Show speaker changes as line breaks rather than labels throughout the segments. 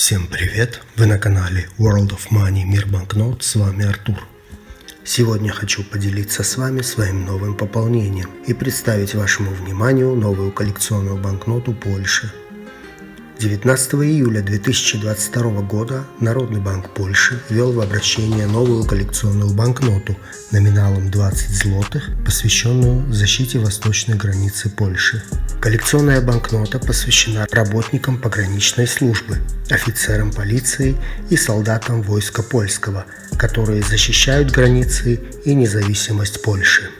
Всем привет! Вы на канале World of Money Мир банкнот, с вами Артур. Сегодня хочу поделиться с вами своим новым пополнением и представить вашему вниманию новую коллекционную банкноту Польши. 19 июля 2022 года Народный банк Польши ввел в обращение новую коллекционную банкноту номиналом 20 злотых, посвященную защите восточной границы Польши. Коллекционная банкнота посвящена работникам пограничной службы, офицерам полиции и солдатам войска польского, которые защищают границы и независимость Польши.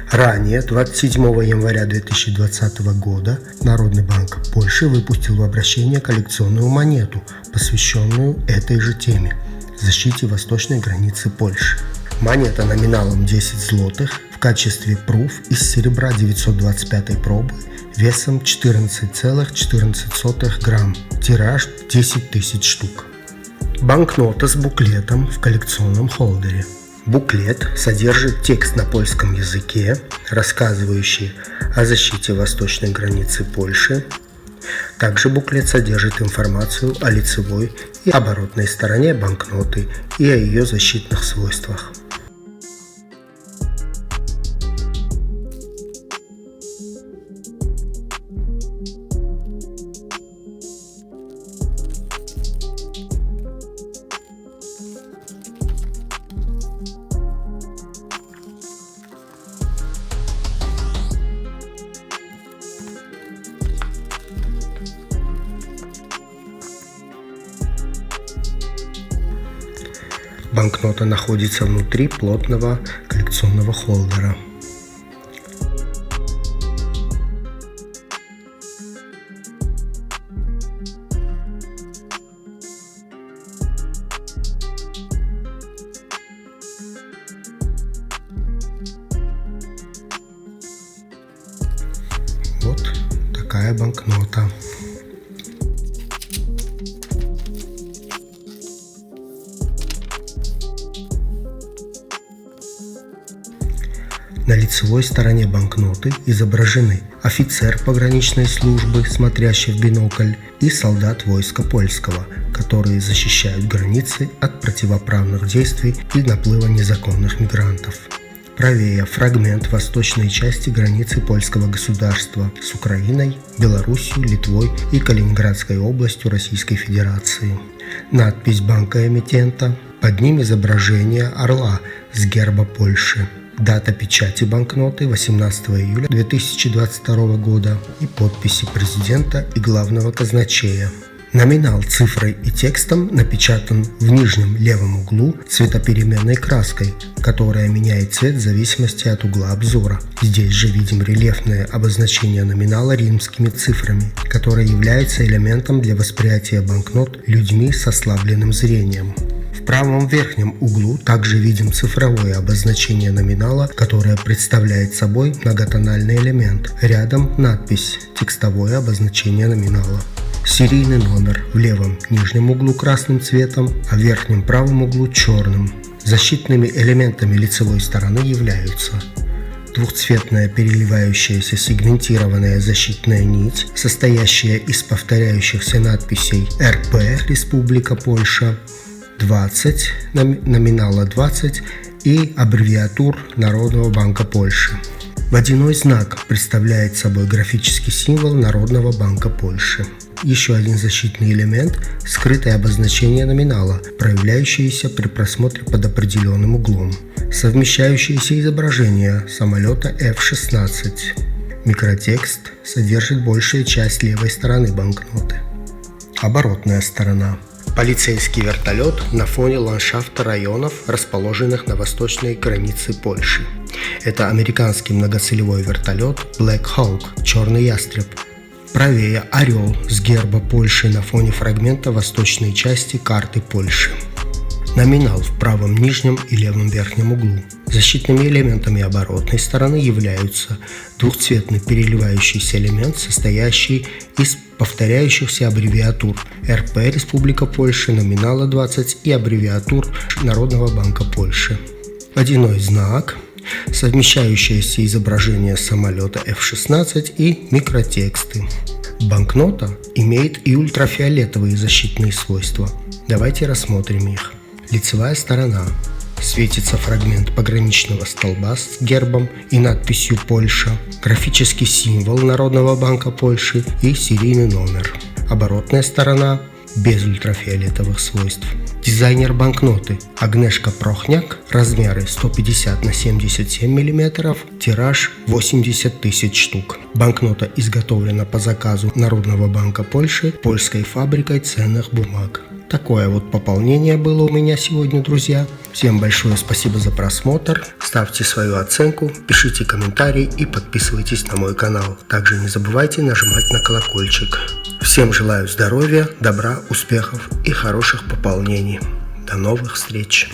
Ранее, 27 января 2020 года, Народный банк Польши выпустил в обращение коллекционную монету, посвященную этой же теме – защите восточной границы Польши. Монета номиналом 10 злотых в качестве пруф из серебра 925 пробы весом 14,14 грамм, тираж 10 тысяч штук. Банкнота с буклетом в коллекционном холдере. Буклет содержит текст на польском языке, рассказывающий о защите восточной границы Польши. Также буклет содержит информацию о лицевой и оборотной стороне банкноты и о ее защитных свойствах. Банкнота находится внутри плотного коллекционного холдера. Вот такая банкнота. На лицевой стороне банкноты изображены офицер пограничной службы, смотрящий в бинокль, и солдат войска польского, которые защищают границы от противоправных действий и наплыва незаконных мигрантов. Правее фрагмент восточной части границы польского государства с Украиной, Белоруссией, Литвой и Калининградской областью Российской Федерации. Надпись банка-эмитента, под ним изображение орла с герба Польши. Дата печати банкноты 18 июля 2022 года и подписи президента и главного казначея. Номинал цифрой и текстом напечатан в нижнем левом углу цветопеременной краской, которая меняет цвет в зависимости от угла обзора. Здесь же видим рельефное обозначение номинала римскими цифрами, которое является элементом для восприятия банкнот людьми с ослабленным зрением. В правом верхнем углу также видим цифровое обозначение номинала, которое представляет собой многотональный элемент. Рядом надпись «Текстовое обозначение номинала». Серийный номер в левом нижнем углу красным цветом, а в верхнем правом углу черным. Защитными элементами лицевой стороны являются двухцветная переливающаяся сегментированная защитная нить, состоящая из повторяющихся надписей РП Республика Польша, 20, номинала 20 и аббревиатур Народного банка Польши. Водяной знак представляет собой графический символ Народного банка Польши. Еще один защитный элемент – скрытое обозначение номинала, проявляющееся при просмотре под определенным углом. Совмещающееся изображение самолета F-16. Микротекст содержит большая часть левой стороны банкноты. Оборотная сторона. Полицейский вертолет на фоне ландшафта районов, расположенных на восточной границе Польши. Это американский многоцелевой вертолет Black Hawk, черный ястреб. Правее орел с герба Польши на фоне фрагмента восточной части карты Польши. Номинал в правом нижнем и левом верхнем углу. Защитными элементами оборотной стороны являются двухцветный переливающийся элемент, состоящий из повторяющихся аббревиатур РП Республика Польша, номинала 20 и аббревиатур Народного банка Польши. Водяной знак, совмещающееся изображение самолета F-16 и микротексты. Банкнота имеет и ультрафиолетовые защитные свойства. Давайте рассмотрим их. Лицевая сторона. Светится фрагмент пограничного столба с гербом и надписью «Польша», графический символ Народного банка Польши и серийный номер. Оборотная сторона без ультрафиолетовых свойств. Дизайнер банкноты Агнешка Прохняк, размеры 150 на 77 мм, тираж 80 тысяч штук. Банкнота изготовлена по заказу Народного банка Польши польской фабрикой ценных бумаг. Такое вот пополнение было у меня сегодня, друзья. Всем большое спасибо за просмотр. Ставьте свою оценку, пишите комментарии и подписывайтесь на мой канал. Также не забывайте нажимать на колокольчик. Всем желаю здоровья, добра, успехов и хороших пополнений. До новых встреч!